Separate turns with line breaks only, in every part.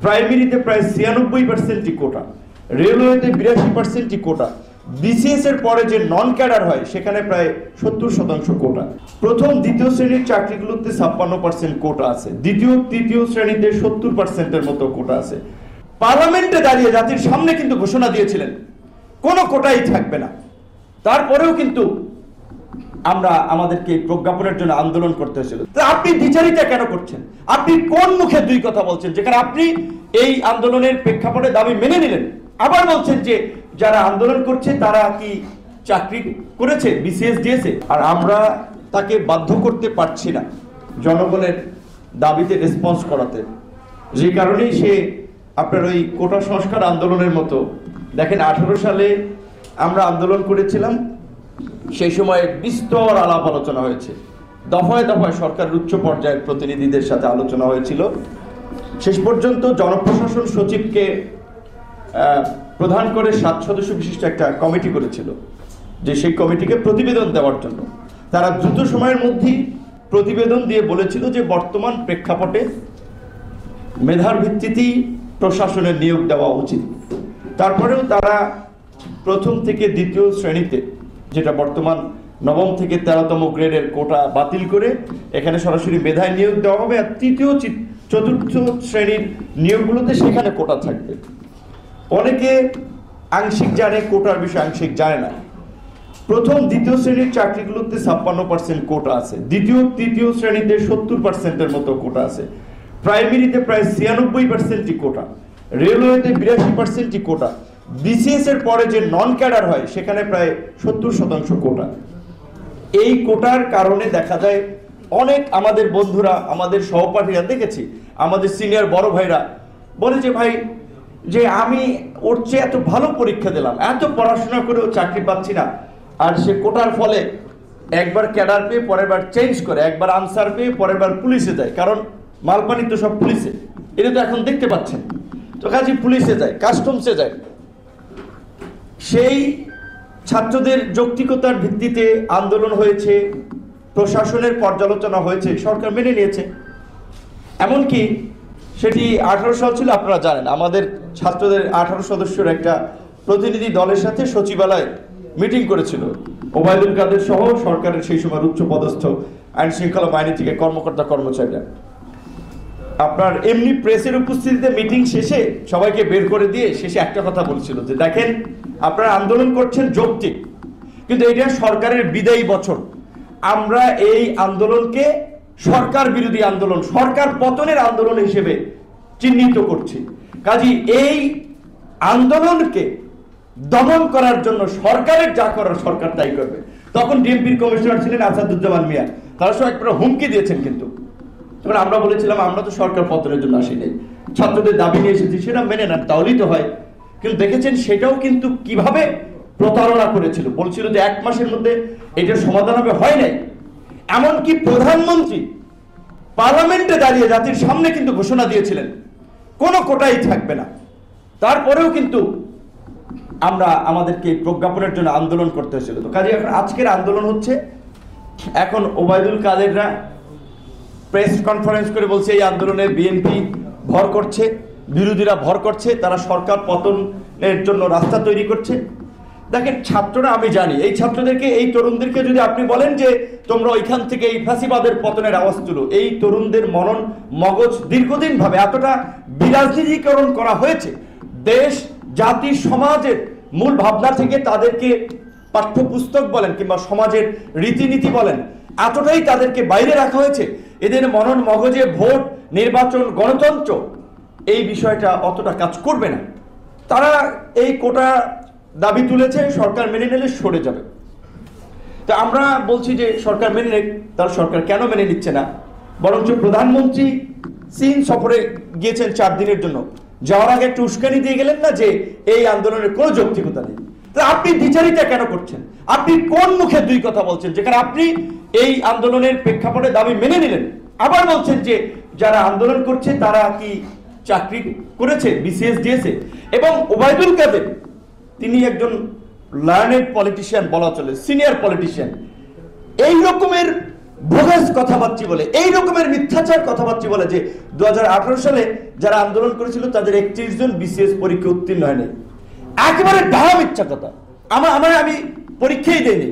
প্রাইমারিতে প্রায় 96% কোটা, রেলওয়েতে 82% কোটা, বিসিএস এর পরে যে নন ক্যাডার হয় সেখানে প্রায় 70% কোটা। প্রথম দ্বিতীয় শ্রেণীর চাকরিগুলোতে 56% কোটা আছে, দ্বিতীয় তৃতীয় শ্রেণীতে 70%-এর মতো কোটা আছে। পার্লামেন্টে দাঁড়িয়ে জাতির সামনে কিন্তু ঘোষণা দিয়েছিলেন কোনো কোটাই থাকবে না। তারপরেও কিন্তু আমরা আমাদেরকে প্রজ্ঞাপনের জন্য আন্দোলন করতে হয়েছিল। তো আপনি দ্বিচারিতা কেন করছেন? আপনি কোন মুখে দুই কথা বলছেন, যেখানে আপনি এই আন্দোলনের প্রেক্ষাপটে দাবি মেনে নিলেন, আবার বলছেন যে যারা আন্দোলন করছে তারা কি চাকরি করেছে, বিসিএস দিয়েছে? আর আমরা তাকে বাধ্য করতে পারছি না জনগণের দাবিতে রেসপন্স করাতে, যে কারণেই সে আপনার ওই কোটা সংস্কার আন্দোলনের মতো। দেখেন 18 সালে আমরা আন্দোলন করেছিলাম, সেই সময় বিস্তর আলাপ আলোচনা হয়েছে, দফায় দফায় সরকারের উচ্চ পর্যায়ের প্রতিনিধিদের সাথে আলোচনা হয়েছিল। শেষ পর্যন্ত জনপ্রশাসন সচিবকে প্রধান করে 7 সদস্য বিশিষ্ট একটা কমিটি করেছিল, যে সেই কমিটিকে প্রতিবেদন দেওয়ার জন্য। তারা দ্রুত সময়ের মধ্যেই প্রতিবেদন দিয়ে বলেছিল যে বর্তমান প্রেক্ষাপটে মেধার ভিত্তিতেই প্রশাসনের নিয়োগ দেওয়া উচিত। তারপরেও তারা প্রথম থেকে দ্বিতীয় শ্রেণীতে, যেটা বর্তমান নবম থেকে 13তম গ্রেডের কোটা বাতিল করে এখানে সরাসরি মেধায় নিয়োগ দেওয়া হবে, আর তৃতীয় চতুর্থ শ্রেণীর নিয়োগগুলোতে সেখানে কোটা থাকবে। অনেকে আংশিক জানে কোটার বিষয়ে, আংশিক জানে না। প্রথম দ্বিতীয় শ্রেণীর চাকরিগুলোতে 56% কোটা আছে, দ্বিতীয় তৃতীয় শ্রেণীতে 70%-এর মতো কোটা আছে, প্রাইমারিতে প্রায় 96% কোটা, রেলওয়েতে 82% কোটা, বিসিএস এর পরে যে নন ক্যাডার হয় সেখানে প্রায় 70% কোটা। এই কোটার কারণে দেখা যায় অনেক আমাদের বন্ধুরা, আমাদের সহপাঠীরা, দেখেছি আমাদের সিনিয়র বড় ভাইরা বলে যে ভাই, যে আমি ওর চেয়ে এত ভালো পরীক্ষা দিলাম, এত পড়াশোনা করেও চাকরি পাচ্ছি না, আর সে কোটার ফলে একবার ক্যাডার পেয়ে পরের বার চেঞ্জ করে, একবার আনসার পেয়ে পরের বার পুলিশে যায়, কারণ মালপানি তো সব পুলিশে, এটা তো এখন দেখতে পাচ্ছেন। তো কাজে পুলিশে যায়, কাস্টমসে যায়। সেই ছাত্রদের যৌক্তিকতার ভিত্তিতে আন্দোলন হয়েছে, প্রশাসনের পর্যালোচনা হয়েছে, সরকার মেনে নিয়েছে। এমনকি সেটি 18 সাল ছিল, আপনারা জানেন আমাদের ছাত্রদের 18 সদস্যের একটা প্রতিনিধি দলের সাথে সচিবালয়ে মিটিং করেছিল ওবায়দুল কাদের সহ সরকারের সেই সময় উচ্চ পদস্থ আইন শৃঙ্খলা বাহিনী থেকে কর্মকর্তা কর্মচারীরা। আপনার এমনি প্রেসের উপস্থিতিতে মিটিং শেষে সবাইকে বের করে দিয়ে শেষে একটা কথা বলছিল যে দেখেন, আপনারা আন্দোলন করছেন যৌক্তিক, কিন্তু এটা সরকারের বিদায়ী বছর, আমরা এই আন্দোলনকে সরকার বিরোধী আন্দোলন, সরকার পতনের আন্দোলন হিসেবে চিহ্নিত করছি। কাজী এই আন্দোলনকে দমন করার জন্য সরকারের যা করার সরকার তাই করবে। তখন ডিএমপির কমিশনার ছিলেন আসাদুজ্জামান মিয়া, তারা সব একটা হুমকি দিয়েছেন, কিন্তু তখন আমরা বলেছিলাম আমরা তো সরকার পতনের জন্য আসি নাই, ছাত্রদের দাবি নিয়ে এসেছি, সেটা মেনে নেন, তাহলেই তো হয়। কিন্তু দেখেছেন সেটাও কিন্তু কিভাবে প্রতারণা করেছিল, বলছিল যে 1 মাসের মধ্যে এটার সমাধান হবে, হয় নাই। এমনকি প্রধানমন্ত্রী পার্লামেন্টে দাঁড়িয়ে জাতির সামনে কিন্তু ঘোষণা দিয়েছিলেন কোনো কোটাই থাকবে না। তারপরেও কিন্তু আমরা আমাদেরকে প্রজ্ঞাপনের জন্য আন্দোলন করতে হয়েছিল। তো কাজে এখন আজকের আন্দোলন হচ্ছে, এখন ওবায়দুল কাদেররা প্রেস কনফারেন্স করে বলছে এই আন্দোলনে বিএনপি ভর করছে, বিরোধীরা ভর করছে, তারা সরকার পতনের জন্য রাস্তা তৈরি করছে। দেখেন ছাত্ররা, আমি জানি এই ছাত্রদেরকে, এই তরুণদেরকে যদি আপনি বলেন যে তোমরা ওইখান থেকে এই ফ্যাসিবাদের পতনের আওয়াজ তুলো, এই তরুণদের মনন মগজ দীর্ঘদিন ভাবে এতটা বিরাজনীতিকরণ করা হয়েছে, দেশ জাতি সমাজের মূল ভাবনা থেকে তাদেরকে পাঠ্যপুস্তক বলেন কিংবা সমাজের রীতিনীতি বলেন, এতটাই তাদেরকে বাইরে রাখা হয়েছে। এদের মনন মগজে ভোট, নির্বাচন, গণতন্ত্র এই বিষয়টা অতটা কাজ করবে না। তারা এই কোটা দাবি তুলেছে, সরকার মেনে নিলে সরে যাবে। তো আমরা বলছি যে সরকার মেনে নেক, তার সরকার কেন মেনে নিচ্ছে না? বরঞ্চ প্রধানমন্ত্রী চীন সফরে গিয়েছেন 4 দিনের জন্য, যাওয়ার আগে একটু উস্কানি দিয়ে গেলেন না যে এই আন্দোলনের কোনো যৌক্তিকতা নেই। তো আপনি দ্বিচারিতা কেন করছেন? আপনি কোন মুখে দুই কথা বলছেন, যেখানে আপনি এই আন্দোলনের প্রেক্ষাপটে দাবি মেনে নিলেন, আবার বলছেন যে যারা আন্দোলন করছে তারা কি চাকরি করেছে, বিসিএস দিয়েছে? এবং ওবায়দুল কাদের তিনি একজন লার্নেড পলিটিশিয়ান বলা চলে, সিনিয়র পলিটিশিয়ান, এই রকমের ভোগাস কথাবার্তা বলে, এই রকমের মিথ্যাচার কথাবার্তা বলে যে 2018 সালে যারা আন্দোলন করেছিল তাদের 31 জন বিসিএস পরীক্ষা উত্তীর্ণ হয়নি। একেবারে ডাহা মিথ্যা কথা। আমি পরীক্ষাই দেইনি।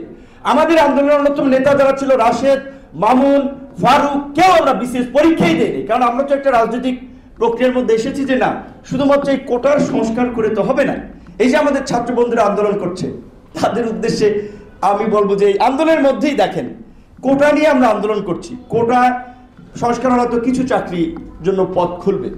আমাদের আন্দোলনের অন্যতম নেতা যারা ছিল রাশেদ, মামুন, ফারুক, কেউ আমরা বিসিএস পরীক্ষাই দেইনি। কারণ আমরা তো একটা রাজনৈতিক প্রক্রিয়ার মধ্যে এসেছি যে না, শুধুমাত্র এই কোটার সংস্কার করে তো হবে না। এই যে আমাদের ছাত্র বন্ধুরা আন্দোলন করছে, তাদের উদ্দেশ্যে আমি বলবো যে এই আন্দোলনের মধ্যেই দেখেন কোটা নিয়ে আমরা আন্দোলন করছি। কোটা সংস্কার হলে তো কিছু চাকরির জন্য পথ খুলবে।